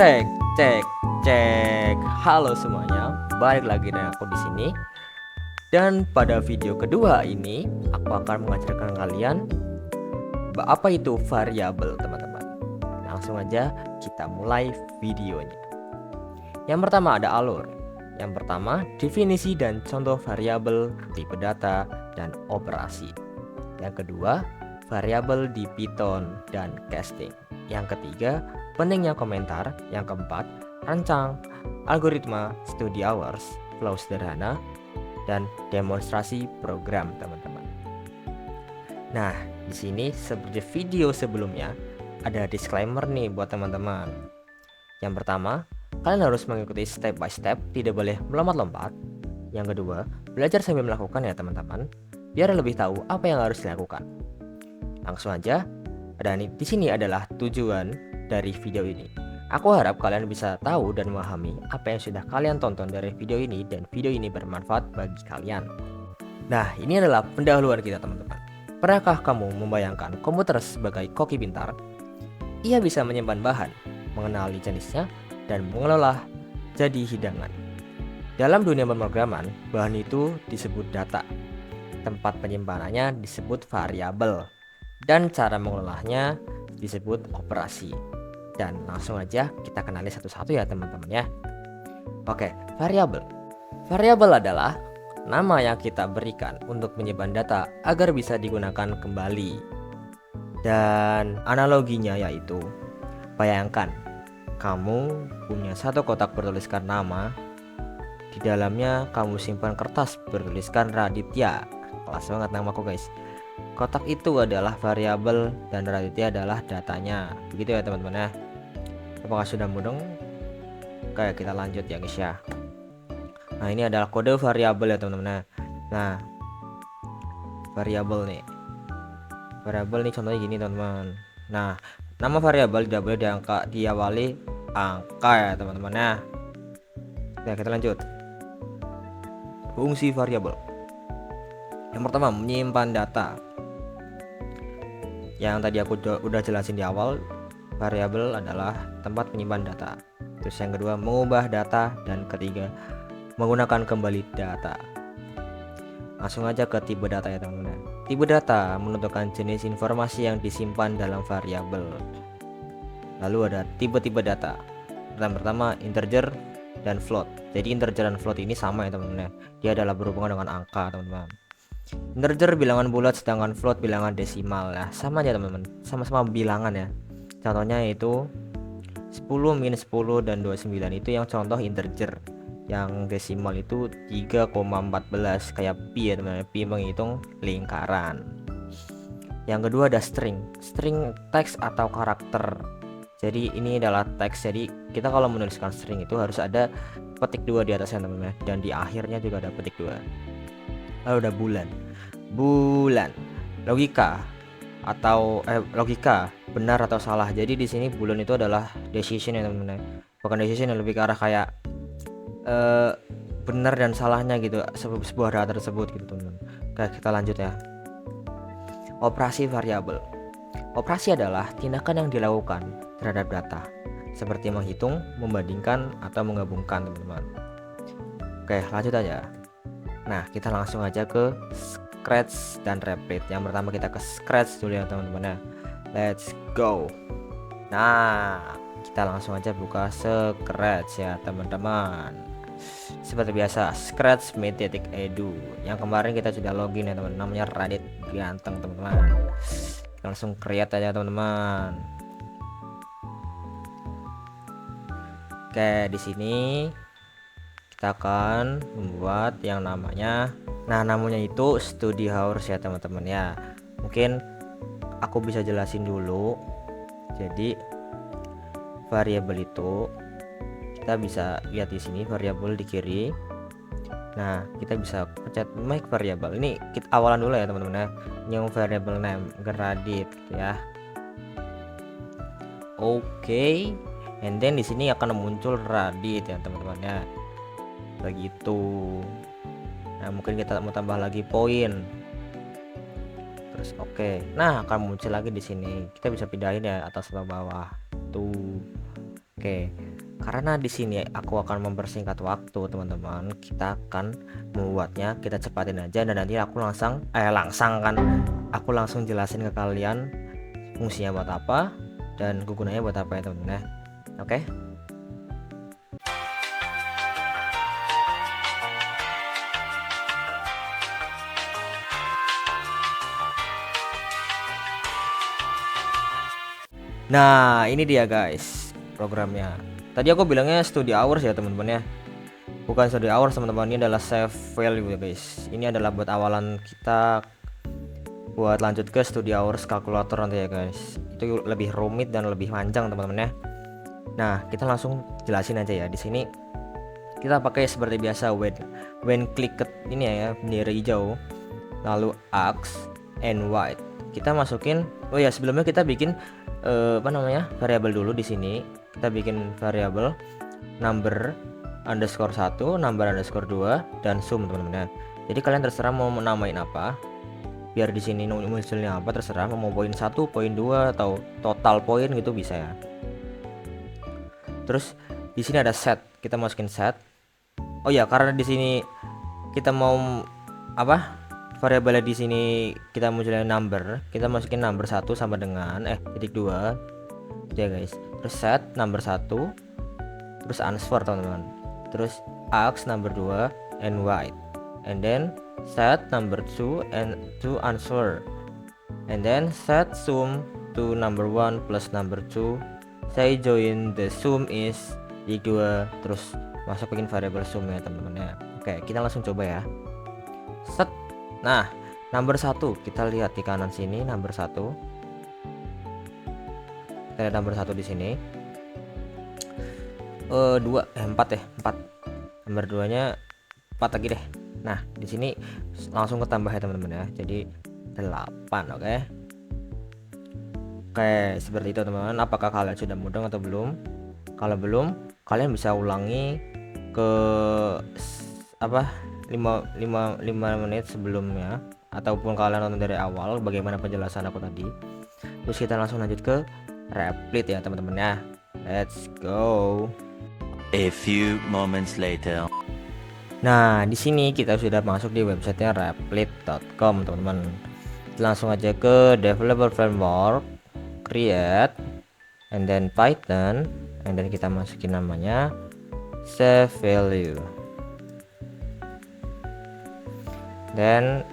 Cek, cek, cek. Halo semuanya, balik lagi dengan aku di sini. Dan pada video kedua ini, aku akan mengajarkan kalian apa itu variabel, teman-teman. Langsung aja kita mulai videonya. Yang pertama ada alur. Yang pertama, definisi dan contoh variabel, tipe data, dan operasi. Yang kedua, variabel di Python dan casting. Yang ketiga, pentingnya komentar. Yang keempat, rancang, algoritma, studi hours, flow sederhana, dan demonstrasi program, teman-teman. Nah, di sini seperti video sebelumnya ada disclaimer nih buat teman-teman. Yang pertama, kalian harus mengikuti step by step, tidak boleh melompat-lompat. Yang kedua, belajar sambil melakukan ya teman-teman, biar lebih tahu apa yang harus dilakukan. Langsung aja, di sini adalah tujuan dari video ini. Aku harap kalian bisa tahu dan memahami apa yang sudah kalian tonton dari video ini dan video ini bermanfaat bagi kalian. Nah, ini adalah pendahuluan kita teman-teman. Pernahkah kamu membayangkan komputer sebagai koki pintar? Ia bisa menyimpan bahan, mengenali jenisnya, dan mengelola jadi hidangan. Dalam dunia pemrograman, bahan itu disebut data. Tempat penyimpanannya disebut variabel. Dan cara mengelolanya disebut operasi. Dan langsung aja kita kenali satu-satu ya teman-teman ya. Oke, variabel. Variabel adalah nama yang kita berikan untuk menyimpan data agar bisa digunakan kembali. Dan analoginya yaitu, bayangkan kamu punya satu kotak bertuliskan nama. Di dalamnya kamu simpan kertas bertuliskan Raditya. Kelas banget namaku guys. Kotak itu adalah variabel dan Raditya adalah datanya. Begitu ya teman-teman ya. Apakah sudah mudeng? Oke, kita lanjut ya guys ya. Nah, ini adalah kode variabel ya teman-teman. Nah, variabel nih. Variabel nih contohnya gini teman-teman. Nah, nama variabel tidak boleh diawali angka ya teman-teman ya. Nah, kita lanjut. Fungsi variabel. Yang pertama, menyimpan data. Yang tadi aku udah jelasin di awal, variabel adalah tempat menyimpan data. Terus yang kedua, mengubah data, dan ketiga, menggunakan kembali data. Langsung aja ke tipe data ya teman-teman. Tipe data menentukan jenis informasi yang disimpan dalam variabel. Lalu ada tipe-tipe data. Yang pertama, integer dan float. Jadi integer dan float ini sama ya teman-teman. Dia adalah berhubungan dengan angka teman-teman. Integer bilangan bulat, sedangkan float bilangan desimal. Nah, sama aja teman-teman, sama-sama bilangan ya. Contohnya itu 10 minus 10 dan 29 itu yang contoh integer. Yang desimal itu 3,14 kayak pi ya teman-teman. Pi menghitung lingkaran. Yang kedua ada string. String teks atau karakter. Jadi ini adalah teks. Jadi kita kalau menuliskan string itu harus ada petik 2 di atasnya teman-teman, dan di akhirnya juga ada petik 2. Lalu ada bulan, logika atau logika benar atau salah. Jadi di sini bulan itu adalah decision ya teman-teman, bukan decision yang lebih ke arah kayak benar dan salahnya gitu sebuah data tersebut gitu teman-teman. Oke, kita lanjut ya. Operasi variabel. Operasi adalah tindakan yang dilakukan terhadap data, seperti menghitung, membandingkan, atau menggabungkan teman-teman. Oke, lanjut aja. Nah, kita langsung aja ke scratch dan repeat. Yang pertama kita ke scratch dulu ya teman-teman ya. Let's go. Nah, kita langsung aja buka scratch ya teman-teman. Seperti biasa, scratch.edu. Yang kemarin kita sudah login ya teman, namanya Radit ganteng teman-teman. Langsung create aja teman-teman. Oke, di sini kita akan membuat yang namanya itu studi hours ya teman-teman ya. Mungkin aku bisa jelasin dulu. Jadi variabel itu kita bisa lihat di sini, variabel di kiri. Nah, kita bisa pencet make variable. Ini kita awalan dulu ya teman-teman ya. New variable name Radit gitu ya. Oke. And then di sini akan muncul Radit ya teman-teman ya. Begitu. Nah, mungkin kita mau tambah lagi poin. Terus oke. Nah, akan muncul lagi di sini. Kita bisa pindahin ya atas ke bawah. Tuh. Oke. Karena di sini aku akan mempersingkat waktu teman-teman, kita akan membuatnya, kita cepatin aja dan nanti aku langsung jelasin ke kalian fungsinya buat apa dan kegunaannya buat apa ya teman-teman ya. Oke. Nah, ini dia guys programnya. Tadi aku bilangnya study hours ya teman-teman ya. Bukan study hours teman-teman, ini adalah save value ya guys. Ini adalah buat awalan kita buat lanjut ke study hours kalkulator nanti ya guys. Itu lebih rumit dan lebih panjang teman-teman ya. Nah, kita langsung jelasin aja ya. Di sini kita pakai seperti biasa when clicked ini ya, bendera hijau, lalu X and Y. Kita masukin, oh ya sebelumnya kita bikin variabel dulu. Di sini kita bikin variabel number underscore 1, number underscore 2 dan sum teman-teman ya. Jadi kalian terserah mau menamain apa, biar di sini munculnya apa terserah, mau poin 1, poin 2 atau total poin gitu bisa ya. Terus di sini ada set, kita masukin set. Oh ya, karena di sini kita mau variabelnya di sini kita munculnya number, kita masukin number 1 sama dengan titik 2 ya guys. Terus set number 1, terus answer teman-teman, terus X number 2 and Y, and then set number 2 and to answer, and then set sum to number 1 plus number 2. Saya join the sum is titik 2, terus masukin variabel sum ya teman-teman ya. Oke, kita langsung coba ya. Set. Nah, number 1 kita lihat di kanan sini, number 1. Kita lihat number 1 di sini. 4 ya, 4. Number 2-nya 4 lagi deh. Nah, di sini langsung ketambah ya teman-teman ya. Jadi 8, oke. Oke, seperti itu teman-teman. Apakah kalian sudah mudeng atau belum? Kalau belum, kalian bisa ulangi ke 5 menit sebelumnya, ataupun kalian nonton dari awal bagaimana penjelasan aku tadi. Terus kita langsung lanjut ke Replit ya teman-teman ya. Let's go. A few moments later. Nah, di sini kita sudah masuk di websitenya replit.com teman-teman. Langsung aja ke developer framework, create, and then Python, and then kita masukin namanya save value, dan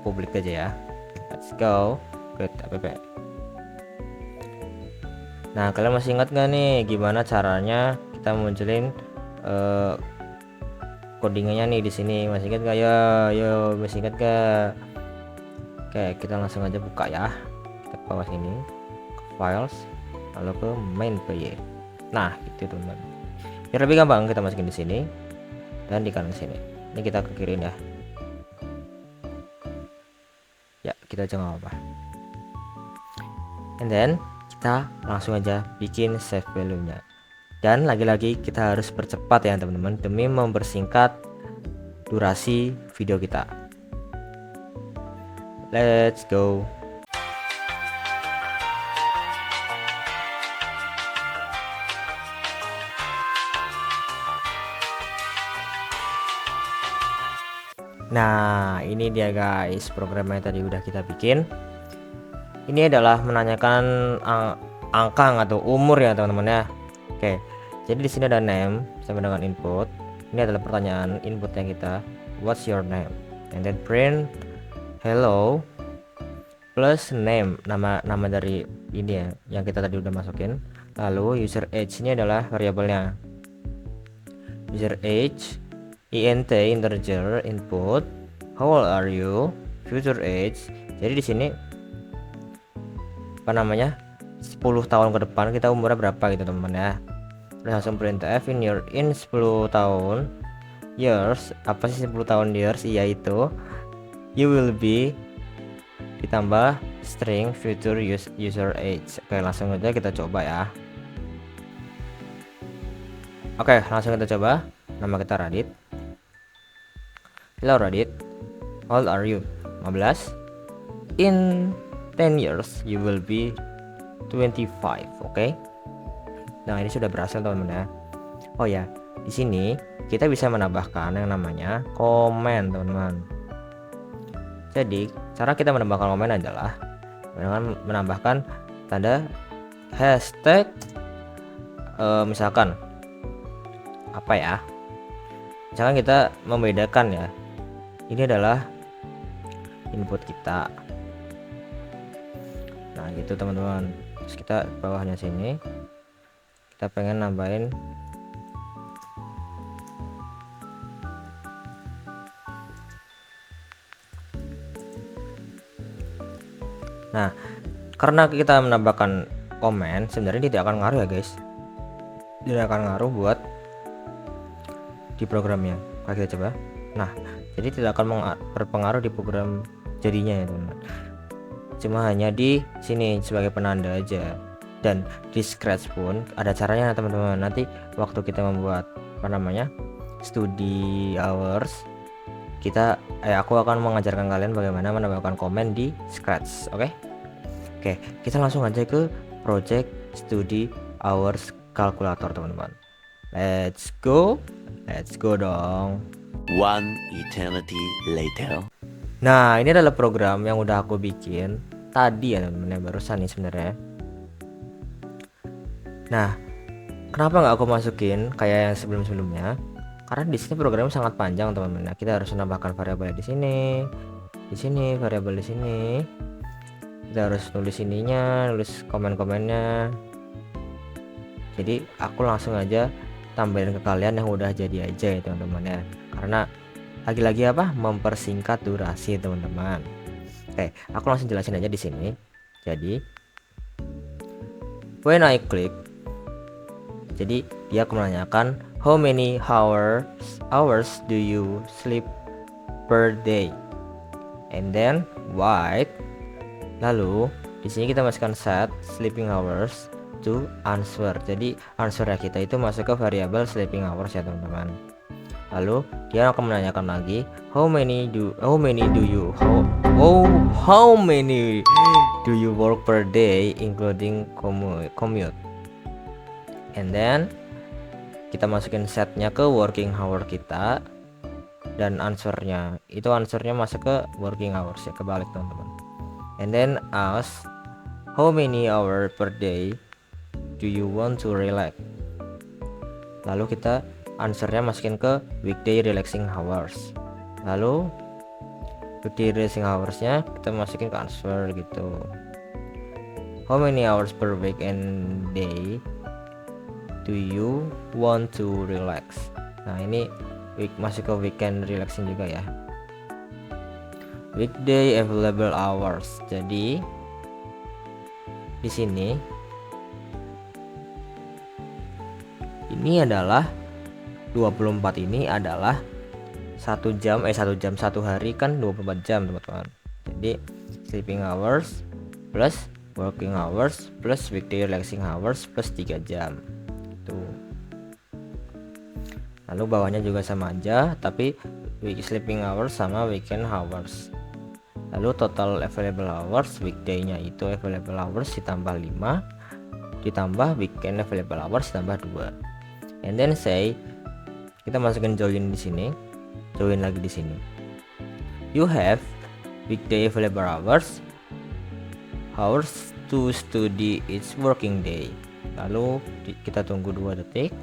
publik aja ya. Let's go, create app. Nah, kalian masih ingat gak nih gimana caranya kita munculin codingannya nih di sini? Masih ingat gak ya? Yo, masih ingat gak? Oke, kita langsung aja buka ya. Kita ke bawah sini, ke files, lalu ke main.py. Nah, gitu teman-teman. Biar lebih gampang kita masukin di sini dan di kanan sini. Ini kita ke kiri ya. Ya, kita jangan apa. And then kita langsung aja bikin save value-nya. Dan lagi-lagi kita harus percepat ya teman-teman, demi mempersingkat durasi video kita. Let's go. Nah, ini dia guys programnya tadi udah kita bikin. Ini adalah menanyakan angka atau umur ya teman-teman ya. Oke, jadi di sini ada name sama dengan input. Ini adalah pertanyaan inputnya kita. What's your name? And then print hello plus name, nama dari ini ya yang kita tadi udah masukin. Lalu user age ini adalah variabelnya. User age int integer input. How old are you? Future age. Jadi di sini 10 tahun ke depan kita umurnya berapa gitu teman-teman ya. Terus langsung printf in 10 tahun years. Apa sih 10 tahun years? Iya itu you will be ditambah string future user age. Oke, langsung aja kita coba ya. Oke, langsung kita coba. Nama kita Radit. Hello Radit, how old are you? 15. In 10 years you will be 25. Oke. Nah, ini sudah berhasil teman-teman ya. Oh ya, di sini kita bisa menambahkan yang namanya komen, teman-teman. Jadi, cara kita menambahkan komen adalah dengan menambahkan tanda hashtag, misalkan apa ya? Misalkan kita membedakan ya. Ini adalah input kita. Nah, gitu teman-teman. Terus kita bawahnya sini kita pengen nambahin nah, karena kita menambahkan komen sebenarnya tidak akan ngaruh ya guys, tidak akan ngaruh buat di programnya. Kalau kita coba, nah jadi tidak akan berpengaruh di program jadinya ya teman-teman, cuma hanya di sini sebagai penanda aja. Dan di Scratch pun ada caranya teman-teman. Nanti waktu kita membuat apa namanya study hours, aku akan mengajarkan kalian bagaimana menambahkan komen di Scratch. Oke, kita langsung aja ke project study hours calculator teman-teman. Let's go dong. One eternity later. Nah, ini adalah program yang udah aku bikin tadi ya teman-teman, barusan nih sebenarnya. Nah, kenapa nggak aku masukin kayak yang sebelum-sebelumnya? Karena di sini programnya sangat panjang teman-teman. Nah, kita harus menambahkan variabel di sini, variabel di sini. Kita harus nulis ininya, nulis komen-komennya. Jadi aku langsung aja tambahin ke kalian yang udah jadi aja ya teman-teman ya. Karena lagi-lagi apa? Mempersingkat durasi teman-teman. Oke, aku langsung jelasin aja di sini. Jadi when I click, jadi dia akan menanyakan how many hours do you sleep per day, and then white. Lalu di sini kita masukkan set sleeping hours to answer. Jadi answernya kita itu masuk ke variabel sleeping hours ya teman-teman. Lalu dia akan menanyakan lagi how many do you work per day including commute. And then kita masukin setnya ke working hour kita, dan answernya masuk ke working hours ya, kebalik teman-teman. And then ask how many hour per day do you want to relax. Lalu kita answernya masukin ke weekday relaxing hours. Lalu weekday relaxing hoursnya kita masukin ke answer gitu. How many hours per week and day do you want to relax. Nah, ini masuk ke weekend relaxing juga ya. Weekday available hours. Jadi di sini ini adalah 24, ini adalah 1 jam, 1 hari kan 24 jam teman-teman. Jadi sleeping hours plus working hours plus weekday relaxing hours plus 3 jam tuh. Lalu bawahnya juga sama aja, tapi sleeping hours sama weekend hours. Lalu total available hours, weekday-nya itu available hours ditambah 5, ditambah weekend available hours ditambah 2. And then say, kita masukin join di sini, join lagi di sini. You have weekday available hours to study each working day. Lalu kita tunggu 2 detik.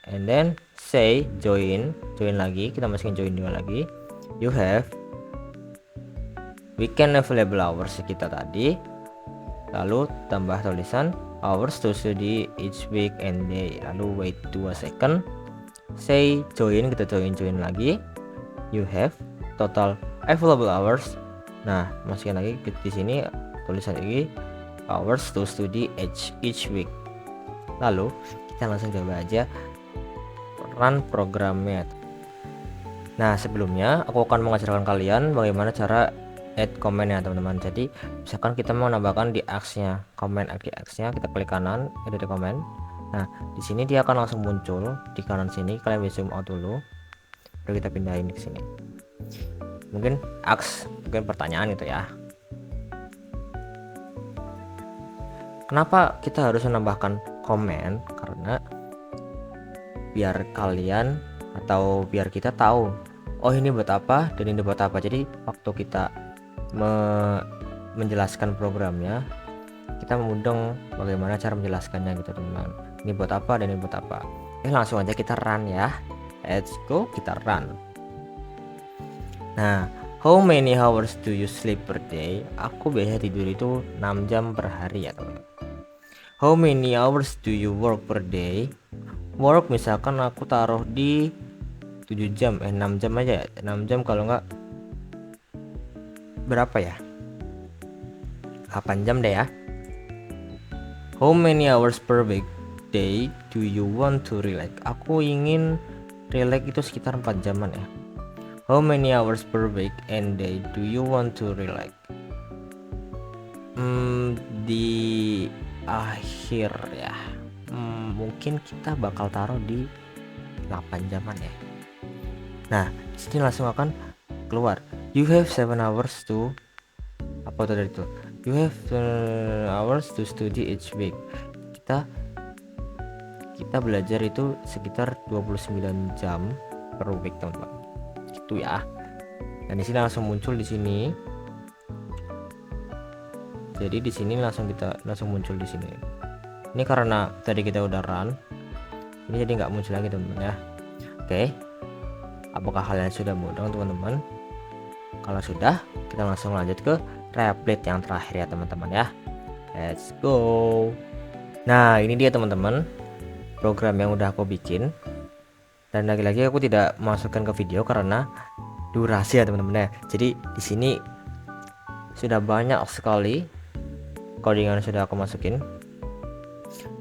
And then say join lagi, kita masukin join 2 lagi. You have weekend available hours kita tadi, lalu tambah tulisan hours to study each week and day. Lalu wait 2 second, say join, kita join lagi. You have total available hours. Nah, masukin lagi di sini tulisan lagi hours to study each week. Lalu kita langsung coba aja run programnya. Nah, sebelumnya aku akan mengajarkan kalian bagaimana cara add comment ya teman-teman. Jadi misalkan kita mau menambahkan di X-nya, comment di X-nya, kita klik kanan, edit comment. Nah, di sini dia akan langsung muncul di kanan sini. Kalian bisa zoom out dulu, baru kita pindahin ke sini. Mungkin pertanyaan itu ya. Kenapa kita harus menambahkan komen? Karena biar kalian atau biar kita tahu oh ini buat apa dan ini buat apa. Jadi waktu kita menjelaskan programnya, kita mudeng bagaimana cara menjelaskannya gitu teman-teman. Ini buat apa dan ini buat apa. Langsung aja kita run ya. Let's go, kita run. Nah, how many hours do you sleep per day? Aku biasa tidur itu 6 jam per hari ya teman-teman. How many hours do you work per day? Work misalkan aku taruh di 7 jam 6 jam aja, 6 jam kalau enggak berapa ya, 8 jam deh ya. How many hours per weekday do you want to relax? Aku ingin relax itu sekitar 4 jaman ya. How many hours per week and day do you want to relax? Di akhir ya, mungkin kita bakal taruh di 8 jaman ya. Nah, sini langsung akan keluar. You have 7 hours to apa tadi itu? You have 7 hours to study each week. Kita belajar itu sekitar 29 jam per week teman-teman. Gitu ya. Dan di sini langsung muncul di sini. Jadi di sini langsung muncul di sini. Ini karena tadi kita udah run. Ini jadi nggak muncul lagi teman-teman ya. Oke. Apakah kalian sudah mudeng teman-teman? Kalau sudah, kita langsung lanjut ke replit yang terakhir ya teman-teman ya. Let's go. Nah, ini dia teman-teman program yang udah aku bikin. Dan lagi-lagi aku tidak masukkan ke video karena durasi ya teman-teman ya. Jadi di sini sudah banyak sekali codingan sudah aku masukin.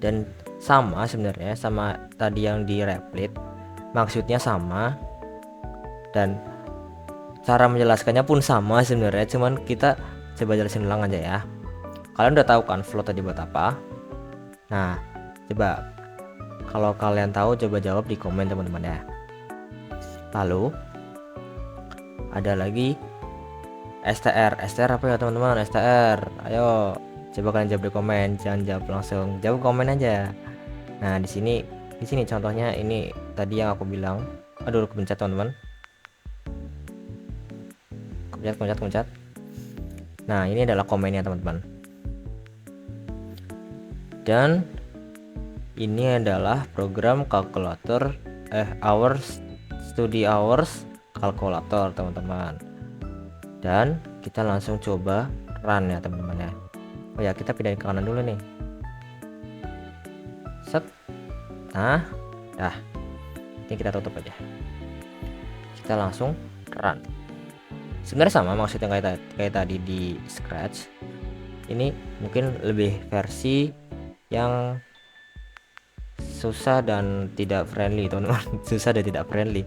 Dan sama sebenarnya sama tadi yang di replit, maksudnya sama dan cara menjelaskannya pun sama sebenarnya, cuman kita coba jelasin ulang aja ya. Kalian udah tahu kan float tadi buat apa? Nah, coba kalau kalian tahu coba jawab di komen teman-teman ya. Lalu ada lagi STR. STR apa ya teman-teman? STR. Ayo coba kalian jawab di komen, jangan jawab langsung, jawab komen aja. Nah, di sini contohnya ini tadi yang aku bilang. Aduh, kepencet teman-teman. Kepencet. Nah, ini adalah komennya teman-teman. Dan ini adalah program kalkulator study hours kalkulator teman-teman. Dan kita langsung coba run ya teman-teman ya. Oh ya, kita pindahin ke kanan dulu nih. Set. Nah, dah. Ini kita tutup aja. Kita langsung run. Sebenarnya sama maksudnya kayak tadi di Scratch. Ini mungkin lebih versi yang susah dan tidak friendly teman-teman. Susah dan tidak friendly.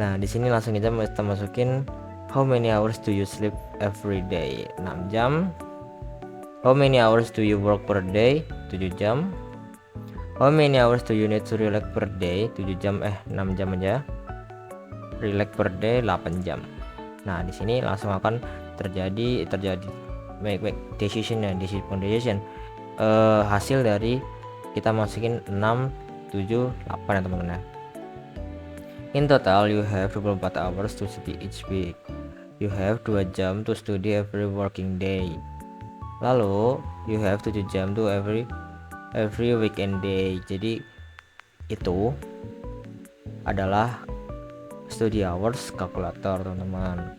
Nah, di sini langsung kita masukin how many hours do you sleep every day? 6 jam. How many hours do you work per day? 7 jam. How many hours do you need to relax per day? 7 jam 6 jam aja. Relax per day 8 jam. Nah, di sini langsung akan terjadi make decision hasil dari kita masukin 6, 7, 8 ya teman-teman ya. In total you have 24 hours to study each week. You have 2 jam to study every working day. Lalu you have 7 jam to every weekend day. Jadi itu adalah study hours kalkulator teman-teman.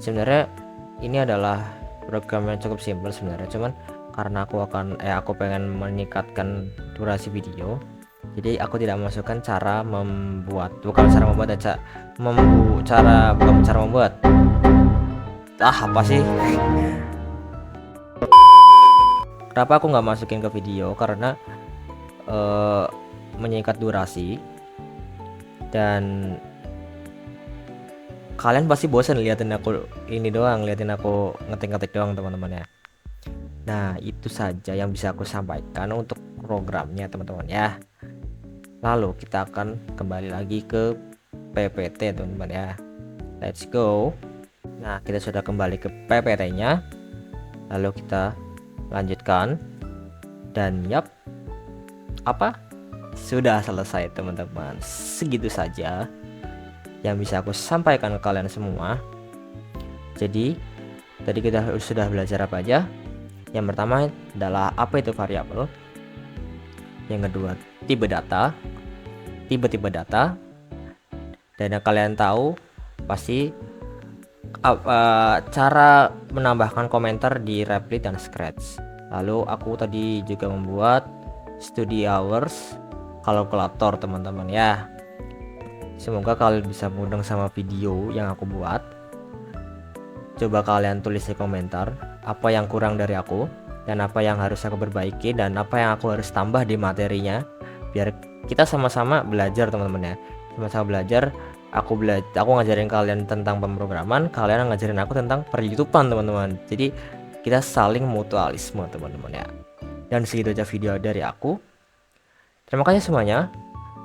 Sebenarnya ini adalah program yang cukup simpel sebenarnya, cuman karena aku pengen meningkatkan durasi video, jadi aku tidak memasukkan cara membuat, bukan cara membuat apa sih. Kenapa aku nggak masukin ke video? Karena menyingkat durasi dan kalian pasti bosan liatin aku ngetik doang teman-teman ya. Nah, itu saja yang bisa aku sampaikan untuk programnya teman-teman ya. Lalu kita akan kembali lagi ke PPT teman-teman ya. Let's go. Nah, kita sudah kembali ke PPT nya. Lalu kita lanjutkan. Dan sudah selesai teman-teman. Segitu saja yang bisa aku sampaikan ke kalian semua. Jadi tadi kita sudah belajar apa aja. Yang pertama adalah apa itu variabel. Yang kedua tipe data, tipe-tipe data. Dan yang kalian tahu pasti cara menambahkan komentar di Replit dan Scratch. Lalu aku tadi juga membuat study hours kalkulator teman-teman ya. Semoga kalian bisa mudeng sama video yang aku buat. Coba kalian tulis di komentar apa yang kurang dari aku dan apa yang harus aku perbaiki dan apa yang aku harus tambah di materinya, biar kita sama-sama belajar teman-teman ya. Sama-sama belajar. Aku ngajarin kalian tentang pemrograman, kalian ngajarin aku tentang per-YouTubean teman-teman. Jadi kita saling mutualisme teman-teman ya. Dan segitu aja video dari aku. Terima kasih semuanya.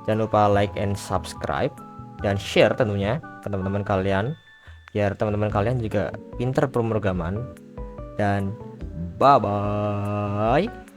Jangan lupa like and subscribe dan share tentunya ke teman-teman kalian, biar teman-teman kalian juga pinter pemrograman. Dan bye bye.